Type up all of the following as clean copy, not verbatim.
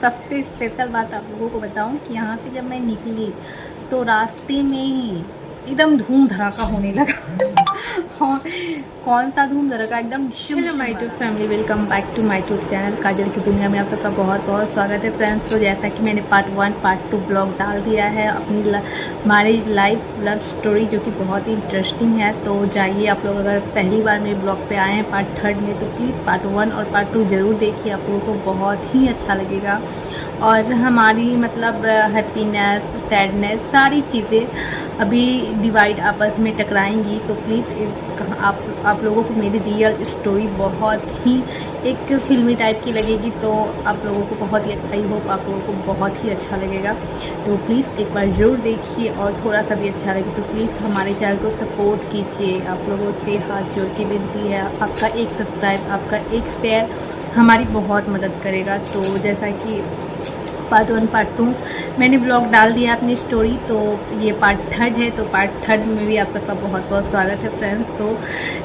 सबसे स्पेशल बात आप लोगों को बताऊं कि यहाँ से जब मैं निकली तो रास्ते में ही एकदम धूम धड़ाका होने लगा। हाँ, कौन सा धूम धड़ाका, एकदम। Hello my YouTube family, welcome back to my YouTube channel Kajal की दुनिया में आप सबका बहुत बहुत स्वागत है फ्रेंड्स। तो जैसा कि मैंने पार्ट 1 पार्ट 2 ब्लॉग डाल दिया है अपनी मैरिज लाइफ लव स्टोरी, जो कि बहुत ही इंटरेस्टिंग है। तो जाइए, आप लोग अगर पहली बार मेरे ब्लॉग पे आए हैं पार्ट 3 में, तो प्लीज़ पार्ट 1 और पार्ट 2 ज़रूर देखिए, आप लोगों को बहुत ही अच्छा लगेगा। और हमारी मतलब हैप्पीनेस सैडनेस सारी चीज़ें अभी डिवाइड आपस में टकराएंगी। तो प्लीज़ आप लोगों को मेरी रियल स्टोरी बहुत ही एक फिल्मी टाइप की लगेगी, तो आप लोगों को बहुत ही आई होप आप लोगों को बहुत ही अच्छा लगेगा। तो प्लीज़ एक बार ज़रूर देखिए, और थोड़ा सा भी अच्छा लगे तो प्लीज़ हमारे चैनल को सपोर्ट कीजिए। आप लोगों से हाथ जोड़ के विनती है, आपका एक सब्सक्राइब, आपका एक शेयर हमारी बहुत मदद करेगा। तो जैसा कि पार्ट 1 पार्ट 2 मैंने ब्लॉग डाल दिया अपनी स्टोरी, तो ये पार्ट 3 है। तो पार्ट 3 में भी आप सबका बहुत बहुत स्वागत है फ्रेंड्स। तो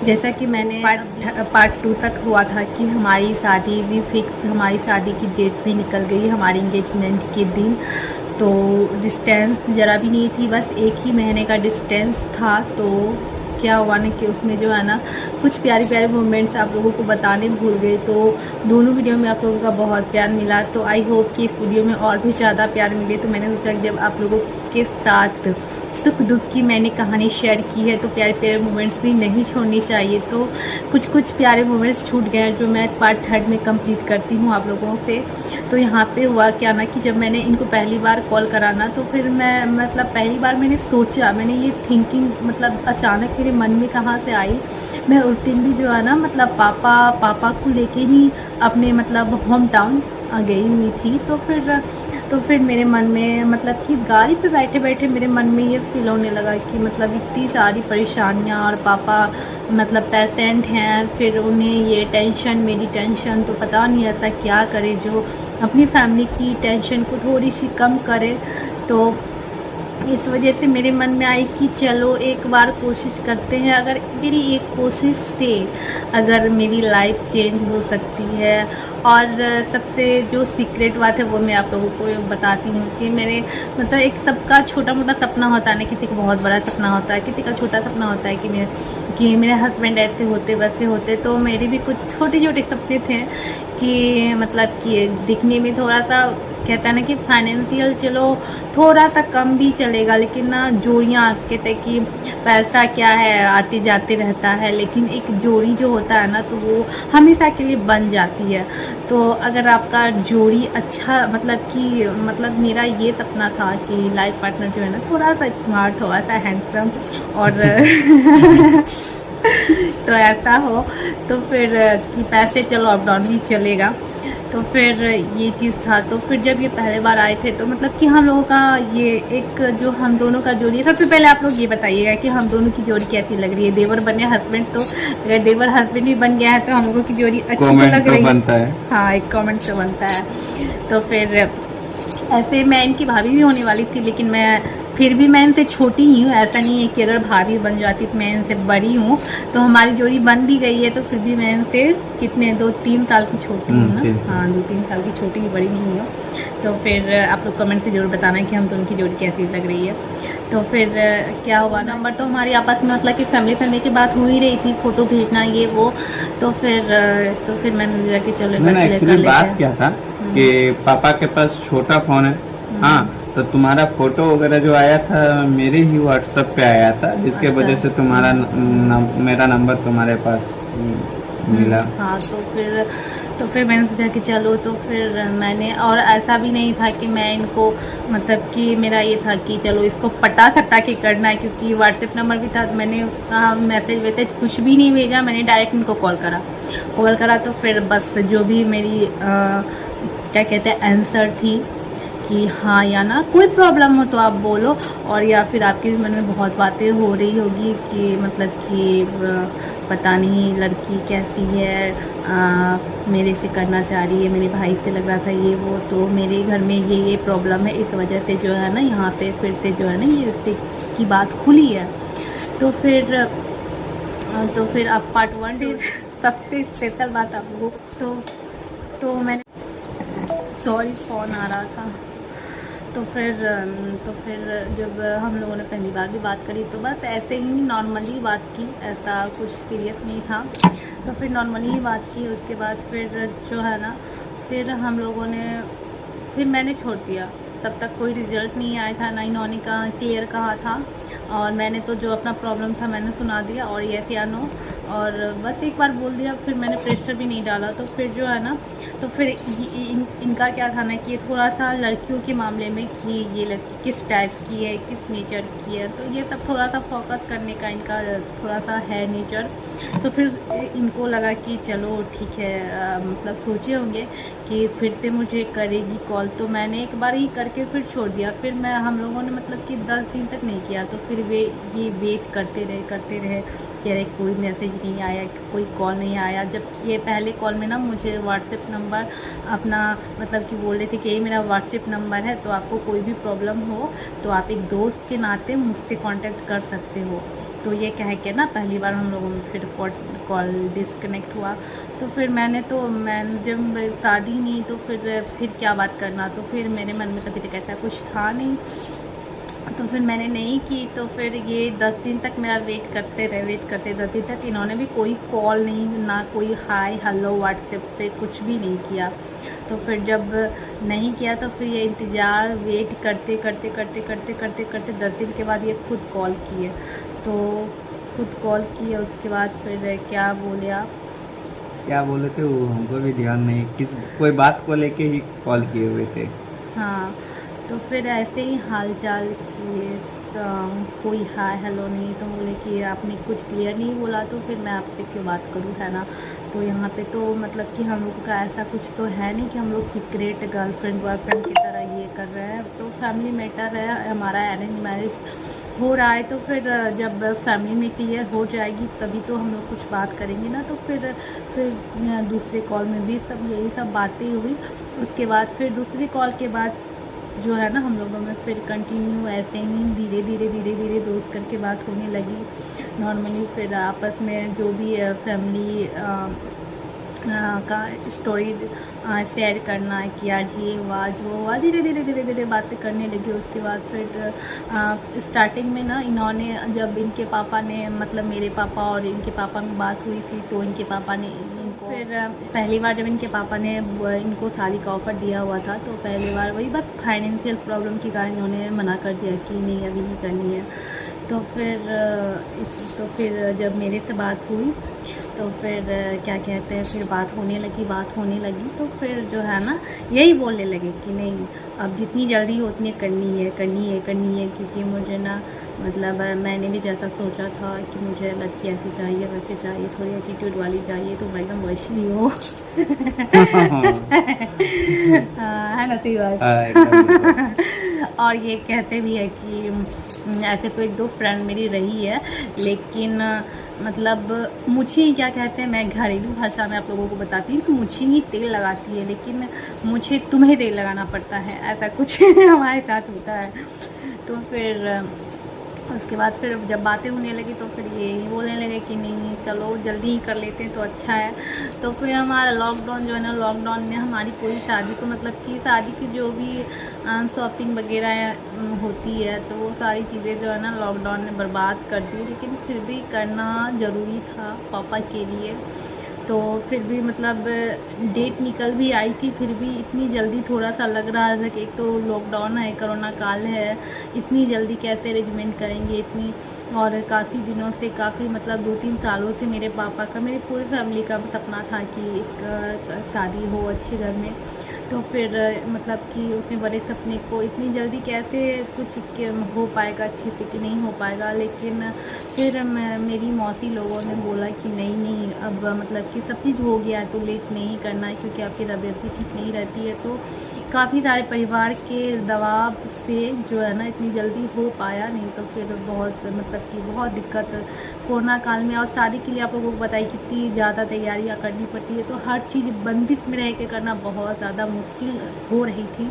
जैसा कि मैंने पार्ट 2 तक हुआ था कि हमारी शादी भी फिक्स, हमारी शादी की डेट भी निकल गई हमारी इंगेजमेंट के दिन। तो डिस्टेंस ज़रा भी नहीं थी, बस 1 ही महीने का डिस्टेंस था। तो क्या हुआ ना कि उसमें जो है ना कुछ प्यारे प्यारे मोमेंट्स आप लोगों को बताने भूल गए। तो दोनों वीडियो में आप लोगों का बहुत प्यार मिला, तो आई होप कि इस वीडियो में और भी ज़्यादा प्यार मिले। तो मैंने सोचा कि जब आप लोगों के साथ सुख दुख की मैंने कहानी शेयर की है, तो प्यारे प्यारे मोमेंट्स भी नहीं छोड़नी चाहिए। तो कुछ प्यारे मोमेंट्स छूट गए हैं, जो मैं पार्ट 3 में कंप्लीट करती हूँ आप लोगों से। तो यहाँ पे हुआ क्या ना कि जब मैंने इनको पहली बार कॉल करा ना, तो फिर मैं मतलब पहली बार मैंने सोचा, मैंने ये थिंकिंग मतलब अचानक मेरे मन में कहाँ से आई। मैं उस दिन भी जो है ना मतलब पापा को लेके ही अपने मतलब होम टाउन गई हुई थी। तो फिर मेरे मन में मतलब कि गाड़ी पे बैठे बैठे मेरे मन में ये फील होने लगा कि मतलब इतनी सारी परेशानियाँ, और पापा मतलब पेशेंट हैं, फिर उन्हें ये टेंशन, मेरी टेंशन, तो पता नहीं ऐसा क्या करे जो अपनी फैमिली की टेंशन को थोड़ी सी कम करे। तो इस वजह से मेरे मन में आई कि चलो एक बार कोशिश करते हैं, अगर मेरी एक कोशिश से अगर मेरी लाइफ चेंज हो सकती है। और सबसे जो सीक्रेट बात है वो मैं आप लोगों को बताती हूँ कि मेरे मतलब एक सबका छोटा मोटा सपना होता है ना, किसी को बहुत बड़ा सपना होता है, किसी का छोटा सपना होता है कि मेरे हस्बैंड ऐसे होते वैसे होते। तो मेरे भी कुछ छोटे छोटे सपने थे कि मतलब कि दिखने में थोड़ा सा कहता है ना कि फाइनेंशियल चलो थोड़ा सा कम भी चलेगा, लेकिन ना जोड़ियाँ कहते हैं कि पैसा क्या है आते जाते रहता है, लेकिन एक जोड़ी जो होता है ना तो वो हमेशा के लिए बन जाती है। तो अगर आपका जोड़ी अच्छा मतलब मेरा ये सपना था कि लाइफ पार्टनर जो है ना थोड़ा सा स्मार्ट, थोड़ा सा हैंडसम, और तो ऐसा हो तो फिर कि पैसे चलो अप डाउन भी चलेगा। तो फिर ये चीज़ था। तो फिर जब ये पहले बार आए थे तो मतलब कि हम लोगों का ये एक जो हम दोनों का जोड़ी है, सबसे पहले आप लोग ये बताइएगा कि हम दोनों की जोड़ी कैसी लग रही है। देवर बने हस्बैंड, तो अगर देवर हस्बैंड भी बन गया है तो हम लोगों की जोड़ी अच्छी तो लग रही है। हाँ, एक कॉमेंट तो बनता है। तो फिर ऐसे मैं इनकी भाभी भी होने वाली थी, लेकिन फिर भी मैं इनसे छोटी ही हूँ, ऐसा नहीं है कि अगर भाभी बन जाती तो मैं इनसे बड़ी हूँ। तो हमारी जोड़ी बन भी गई है, तो फिर भी मैं इनसे कितने 2-3 साल की छोटी हूँ ना। हाँ, 2-3 साल की छोटी ही, बड़ी नहीं हूँ। तो फिर आप लोग कमेंट से जरूर बताना कि हम दोनों की जोड़ी कैसी लग रही है। तो फिर क्या हुआ, नंबर तो हमारी आपस में मतलब कि फैमिली की बात हो ही रही थी, फ़ोटो भेजना ये वो। तो फिर मैंने सोचा कि चलो एक्चुअली बात क्या था कि पापा के पास छोटा फोन है। हाँ, तो तुम्हारा फोटो वगैरह जो आया था मेरे ही व्हाट्सएप पे आया था, जिसके वजह से तुम्हारा मेरा नंबर तुम्हारे पास मिला। हाँ, तो फिर मैंने सोचा कि चलो, तो फिर मैंने, और ऐसा भी नहीं था कि मैं इनको मतलब कि मेरा ये था कि चलो इसको पटा सटा के करना है, क्योंकि व्हाट्सएप नंबर भी था। तो मैंने मैसेज वैसेज कुछ भी नहीं भेजा, मैंने डायरेक्ट इनको कॉल करा। तो फिर बस जो भी मेरी क्या कहते हैं आंसर थी कि हाँ या ना, कोई प्रॉब्लम हो तो आप बोलो, और या फिर आपके भी मन में बहुत बातें हो रही होगी कि मतलब कि पता नहीं लड़की कैसी है, मेरे से करना चाह रही है, मेरे भाई से लग रहा था ये वो, तो मेरे घर में ये प्रॉब्लम है, इस वजह से जो है ना यहाँ पे फिर से जो है ना ये रिश्ते की बात खुली है। तो फिर आप पार्ट 1 सबसे स्पेशल बात आप लोगों तो मैंने सॉरी फ़ोन आ रहा था। तो फिर जब हम लोगों ने पहली बार भी बात करी तो बस ऐसे ही नॉर्मली बात की, ऐसा कुछ सीरियस नहीं था। तो फिर नॉर्मली ही बात की। उसके बाद फिर जो है ना, फिर हम लोगों ने, फिर मैंने छोड़ दिया। तब तक कोई रिज़ल्ट नहीं आया था, ना इन्होंने क्लियर कहा था, और मैंने तो जो अपना प्रॉब्लम था मैंने सुना दिया और येस या नो, और बस एक बार बोल दिया। फिर मैंने प्रेशर भी नहीं डाला। तो फिर जो है ना, तो फिर इनका क्या था ना कि थोड़ा सा लड़कियों के मामले में कि ये लड़की किस टाइप की है, किस नेचर की है, तो ये सब थोड़ा सा फोकस करने का इनका थोड़ा सा है नेचर। तो फिर इनको लगा कि चलो ठीक है, मतलब सोचे होंगे कि फिर से मुझे करेगी कॉल, तो मैंने एक बार ही करके फिर छोड़ दिया। फिर हम लोगों ने मतलब कि 10 दिन तक नहीं किया। तो फिर ये वेट करते रहे कि अरे कोई मैसेज नहीं आया, कोई कॉल नहीं आया। जबकि ये पहले कॉल में ना मुझे व्हाट्सएप नंबर अपना मतलब कि बोल रहे थे कि ये मेरा व्हाट्सएप नंबर है, तो आपको कोई भी प्रॉब्लम हो तो आप एक दोस्त के नाते मुझसे कांटेक्ट कर सकते हो। तो ये कह के ना पहली बार हम लोगों में फिर कॉल डिस्कनेक्ट हुआ। तो फिर मैं जब शादी नहीं, तो फिर क्या बात करना। तो फिर मेरे मन में कभी तक ऐसा कुछ था नहीं, तो फिर मैंने नहीं की। तो फिर ये 10 दिन तक मेरा वेट करते 10 दिन तक इन्होंने भी कोई कॉल नहीं, ना कोई हाय हेलो व्हाट्सएप पे कुछ भी नहीं किया। तो फिर जब नहीं किया तो फिर ये इंतज़ार वेट करते 10 दिन के बाद ये खुद कॉल किए। तो खुद कॉल किए, उसके बाद फिर क्या बोले आप? क्या बोले थे वो हमको भी ध्यान नहीं, किस कोई बात को लेके ही कॉल किए हुए थे। हाँ, तो फिर ऐसे ही हाल चाल किए, तो कोई हाय हेलो नहीं। तो बोले कि आपने कुछ क्लियर नहीं बोला, तो फिर मैं आपसे क्यों बात करूँ, है ना। तो यहाँ पे तो मतलब कि हम लोगों का ऐसा कुछ तो है नहीं कि हम लोग सीक्रेट गर्लफ्रेंड बॉयफ्रेंड की तरह ये कर रहे हैं। तो फैमिली मैटर है, हमारा अरेंज मैरिज हो रहा है। तो फिर जब फैमिली में क्लियर हो जाएगी तभी तो हम लोग कुछ बात करेंगे ना। तो फिर दूसरे कॉल में भी यही सब बातें हुई। उसके बाद फिर दूसरी कॉल के बाद जो है ना, हम लोगों में फिर कंटिन्यू ऐसे ही धीरे धीरे दोस्त करके बात होने लगी नॉर्मली। फिर आपस में जो भी फैमिली का स्टोरी शेयर करना कि आज ये हुआ आज वो हुआ, धीरे धीरे बातें करने लगी। उसके बाद फिर स्टार्टिंग में ना इन्होंने, जब इनके पापा ने मतलब मेरे पापा और इनके पापा में बात हुई थी, तो इनके पापा ने इनको फिर पहली बार जब इनके पापा ने इनको शादी का ऑफ़र दिया हुआ था, तो पहली बार वही बस फाइनेंशियल प्रॉब्लम के कारण इन्होंने मना कर दिया कि नहीं अभी नहीं करनी है। तो फिर जब मेरे से बात हुई तो फिर क्या कहते हैं, फिर बात होने लगी। तो फिर जो है ना, यही बोलने लगे कि नहीं अब जितनी जल्दी हो उतनी करनी है, क्योंकि मुझे ना मतलब मैंने भी जैसा सोचा था कि मुझे लड़की ऐसी चाहिए वैसे चाहिए, थोड़ी एटीट्यूड वाली चाहिए, तो मैं एकदम वैसी ही हो। है ना, सही बात। और ये कहते भी है कि ऐसे तो 1-2 फ्रेंड मेरी रही है, लेकिन मतलब मुझे क्या कहते हैं, मैं घरेलू भाषा में आप लोगों को बताती हूँ कि मुझे ही तेल लगाती है, लेकिन मुझे तुम्हें तेल लगाना पड़ता है, ऐसा कुछ हमारे साथ होता है। तो फिर उसके बाद फिर जब बातें होने लगी तो फिर ये ही बोलने लगे कि नहीं चलो जल्दी ही कर लेते हैं तो अच्छा है। तो फिर हमारा लॉकडाउन जो है ना, लॉकडाउन में हमारी पूरी शादी को मतलब कि शादी की जो भी शॉपिंग वगैरह होती है, तो वो सारी चीज़ें जो है ना लॉकडाउन ने बर्बाद कर दी। लेकिन फिर भी करना ज़रूरी था पापा के लिए। तो फिर भी मतलब डेट निकल भी आई थी, फिर भी इतनी जल्दी थोड़ा सा लग रहा था कि एक तो लॉकडाउन है, कोरोना काल है, इतनी जल्दी कैसे अरेंजमेंट करेंगे इतनी। और काफ़ी दिनों से, काफ़ी मतलब 2-3 सालों से मेरे पापा का, मेरी पूरी फैमिली का सपना था कि शादी हो अच्छे घर में। तो फिर मतलब कि उतने बड़े सपने को इतनी जल्दी कैसे कुछ हो पाएगा अच्छे से कि नहीं हो पाएगा। लेकिन फिर मेरी मौसी लोगों ने बोला कि नहीं अब मतलब कि सब चीज़ हो गया है तो लेट नहीं करना है, क्योंकि आपकी तबीयत भी ठीक नहीं रहती है। तो काफ़ी सारे परिवार के दबाव से जो है ना इतनी जल्दी हो पाया नहीं। तो फिर बहुत मतलब कि बहुत दिक्कत कोरोना काल में, और शादी के लिए आप लोगों को बताइए कितनी ज़्यादा तैयारियां करनी पड़ती है, तो हर चीज़ बंदिश में रह के करना बहुत ज़्यादा मुश्किल हो रही थी।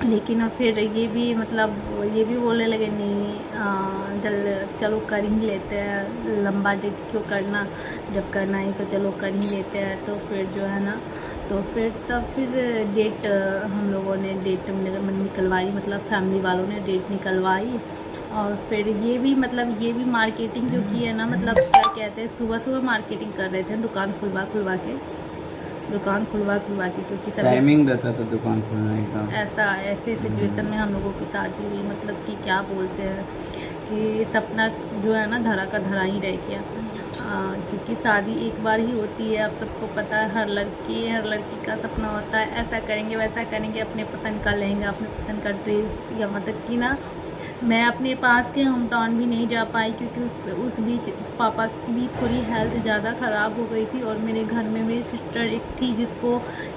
लेकिन फिर ये भी मतलब ये भी बोलने लगे नहीं चलो कर ही लेते हैं, लंबा डेट क्यों करना, जब करना है तो चलो कर ही लेते हैं। तो फिर जो है ना तो फिर डेट हम लोगों ने डेट निकलवाई, मतलब फैमिली वालों ने डेट निकलवाई। और फिर ये भी मार्केटिंग जो की है ना, मतलब क्या कहते हैं, सुबह सुबह मार्केटिंग कर रहे थे, दुकान खुलवा के, क्योंकि सब टाइमिंग रहता था दुकान खोलने का। ऐसे सिचुएशन में हम लोगों की शादी हुई, मतलब कि क्या बोलते हैं कि सपना जो है ना धरा का धरा ही रह गया। क्योंकि शादी एक बार ही होती है, अब सबको पता है, हर लड़की का सपना होता है ऐसा करेंगे वैसा करेंगे, अपने पसंद का लहंगा, अपने पसंद का ड्रेस, यहाँ तक कि ना मैं अपने पास के होम टाउन भी नहीं जा पाई, क्योंकि उस बीच पापा की भी थोड़ी हेल्थ ज़्यादा ख़राब हो गई थी। और मेरे घर में मेरी सिस्टर एक थी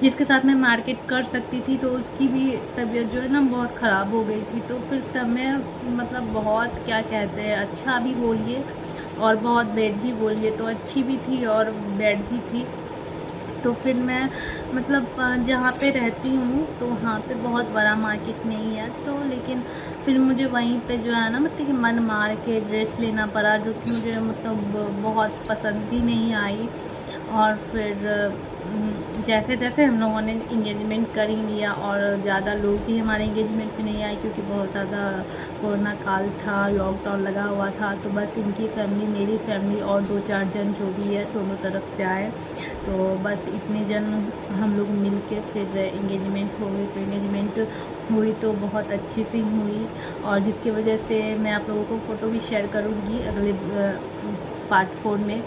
जिसके साथ मैं मार्केट कर सकती थी, तो उसकी भी तबीयत जो है ना बहुत ख़राब हो गई थी। तो फिर समय मतलब बहुत, क्या कहते हैं, अच्छा भी बोलिए और बहुत बैड भी बोलिए, तो अच्छी भी थी और बैड भी थी। तो फिर मैं मतलब जहाँ पे रहती हूँ तो वहाँ पे बहुत बड़ा मार्केट नहीं है, तो लेकिन फिर मुझे वहीं पे जो है ना मतलब कि मन मार के ड्रेस लेना पड़ा, जो कि मुझे मतलब बहुत पसंद भी नहीं आई। और फिर जैसे तैसे हम लोगों ने इंगेजमेंट कर ही लिया, और ज़्यादा लोग भी हमारे इंगेजमेंट में नहीं आए, क्योंकि बहुत ज़्यादा कोरोना काल था, लॉकडाउन लगा हुआ था। तो बस इनकी फैमिली, मेरी फैमिली और 2-4 जन जो भी है दोनों तरफ से आए, तो बस इतने जन हम लोग मिल के फिर इंगेजमेंट हो गई। तो इंगेजमेंट हुई तो बहुत अच्छी सी हुई, और जिसकी वजह से मैं आप लोगों को फ़ोटो भी शेयर करूँगी अगले पार्ट 4 में,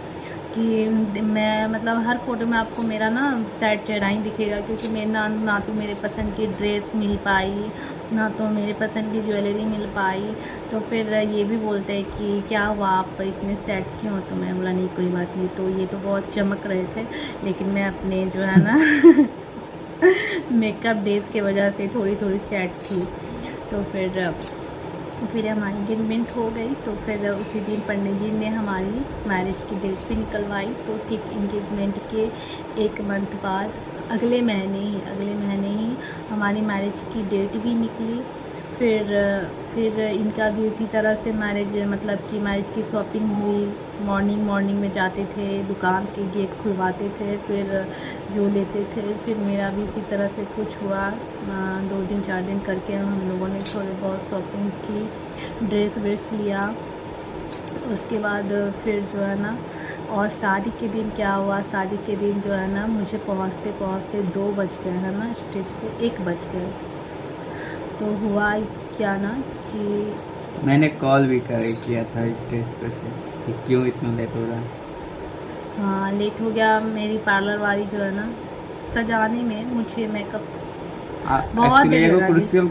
कि मैं मतलब हर फ़ोटो में आपको मेरा ना सैड चेहरा ही दिखेगा, क्योंकि मेरे ना तो मेरे पसंद की ड्रेस मिल पाई, ना तो मेरे पसंद की ज्वेलरी मिल पाई। तो फिर ये भी बोलते हैं कि क्या हुआ, आप इतने सैड क्यों हो? तो मैं बोला नहीं कोई बात नहीं, तो ये तो बहुत चमक रहे थे, लेकिन मैं अपने जो है ना मेकअप डेज के वजह से थोड़ी सैड थी। तो फिर हमारी इंगेजमेंट हो गई। तो फिर उसी दिन पंडित जी ने हमारी मैरिज की डेट भी निकलवाई। तो ठीक इंगेजमेंट के 1 मंथ बाद अगले महीने ही हमारी मैरिज की डेट भी निकली। फिर इनका भी उसी तरह से मैरिज, मतलब कि मैरिज की शॉपिंग हुई। मॉर्निंग में जाते थे, दुकान के गेट खुलवाते थे, फिर जो लेते थे। फिर मेरा भी इसी तरह से कुछ हुआ, 2 दिन 4 दिन करके हम लोगों ने थोड़ी बहुत शॉपिंग की, ड्रेस व्रेस लिया। उसके बाद फिर जो है ना, और शादी के दिन क्या हुआ, शादी के दिन जो है ना मुझे पहुँचते 2 बज गए है ना, स्टेज पे 1 बज गए। तो हुआ क्या ना कि मैंने कॉल भी किया था स्टेज पर से कि क्यों इतना लेट हो रहा है। हाँ, लेट हो गया। मेरी पार्लर वाली जो है ना सजाने में मुझे मेकअप बहुत एक्चुअली देर एगो लगा दी। क्रूशियल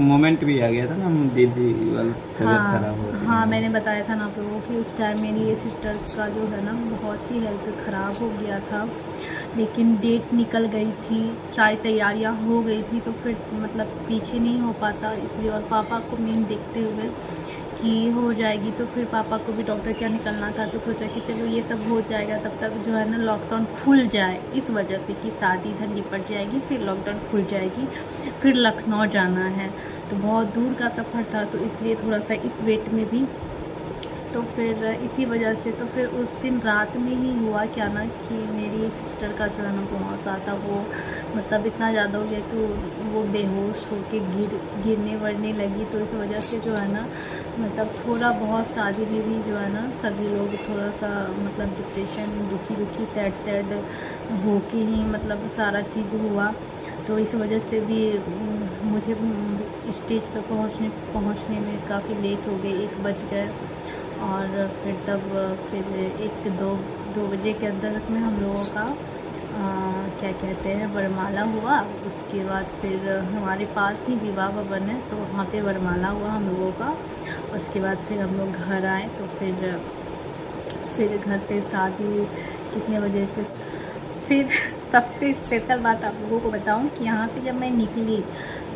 मोमेंट भी आ गया था ना, दीदी वाली तबीयत खराब हो रही हाँ, है। मैंने बताया था ना आप लोगों को कि उस टाइम मेरी ये सिस्टर का जो है ना बहुत ही हेल्थ ख़राब हो गया था, लेकिन डेट निकल गई थी, सारी तैयारियां हो गई थी, तो फिर मतलब पीछे नहीं हो पाता, इसलिए। और पापा को मेन देखते हुए कि हो जाएगी, तो फिर पापा को भी डॉक्टर क्या निकलना था, तो सोचा कि चलो ये सब हो जाएगा, तब तक जो है ना लॉकडाउन खुल जाए, इस वजह से कि शादी इधर निपट जाएगी, फिर लॉकडाउन खुल जाएगी, फिर लखनऊ जाना है, तो बहुत दूर का सफ़र था, तो इसलिए थोड़ा सा इस वेट में भी। तो फिर इसी वजह से तो फिर उस दिन रात में ही हुआ क्या ना कि मेरी सिस्टर का जो है ना बहुत ज़्यादा वो मतलब इतना ज़्यादा हो गया कि वो बेहोश होके गिरने वरने लगी। तो इस वजह से जो है ना मतलब थोड़ा बहुत शादी में भी जो है ना सभी लोग थोड़ा सा मतलब डिप्रेशन, दुखी सैड हो के ही मतलब सारा चीज़ हुआ। तो इस वजह से भी मुझे स्टेज पर पहुंचने में काफ़ी लेट हो गई, 1 बज गए। और फिर 1-2 बजे के अंदर में हम लोगों का क्या कहते हैं वरमाला हुआ। उसके बाद फिर हमारे पास ही विवाह भवन है, तो वहाँ पे वरमाला हुआ हम लोगों का। उसके बाद फिर हम लोग घर आए, तो फिर घर पे शादी कितने बजे से। फिर सबसे स्पेशल बात आप लोगों को बताऊं कि यहाँ से जब मैं निकली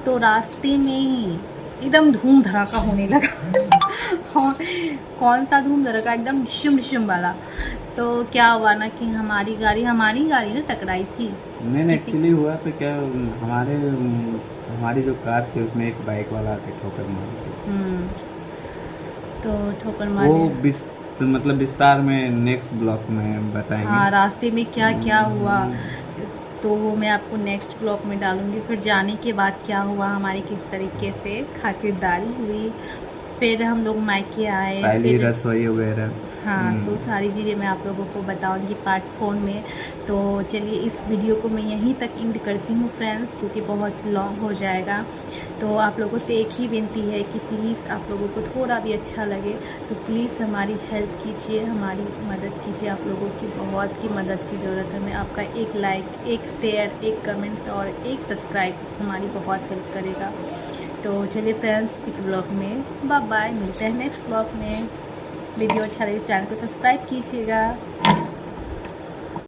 तो रास्ते में ही एकदम धूम धड़ाका होने लगा और कौन सा धूम धड़ाका, एकदम डिशम वाला। तो क्या हुआ ना कि हमारी गाड़ी ना टकराई थी। नहीं एक्चुअली हुआ तो क्या, हमारी जो कार थी उसमें एक बाइक वाला आके ठोकर मार दी। तो ठोकर वो मारे, मतलब विस्तार में नेक्स्ट ब्लॉक में बताएंगे। हाँ, रास्ते में क्या क्या हुआ। तो वो मैं आपको नेक्स्ट ब्लॉग में डालूँगी। फिर जाने के बाद क्या हुआ, हमारी किस तरीके से खातिरदारी हुई, फिर हम लोग मायके आए, पहली फिर रसोई वगैरह। हाँ, तो सारी चीज़ें मैं आप लोगों को बताऊंगी पार्ट 4 में। तो चलिए इस वीडियो को मैं यहीं तक एंड करती हूँ फ्रेंड्स, क्योंकि बहुत लॉन्ग हो जाएगा। तो आप लोगों से एक ही विनती है कि प्लीज़ आप लोगों को थोड़ा भी अच्छा लगे तो प्लीज़ हमारी हेल्प कीजिए, हमारी मदद कीजिए। आप लोगों की बहुत की मदद की ज़रूरत है। मैं आपका एक लाइक, एक शेयर, एक कमेंट और एक सब्सक्राइब हमारी बहुत हेल्प करेगा। तो चलिए फ्रेंड्स, इस ब्लॉग में बाय बाय, मिलते हैं नेक्स्ट ब्लॉग में। वीडियो अच्छा लगे चैनल को सब्सक्राइब कीजिएगा।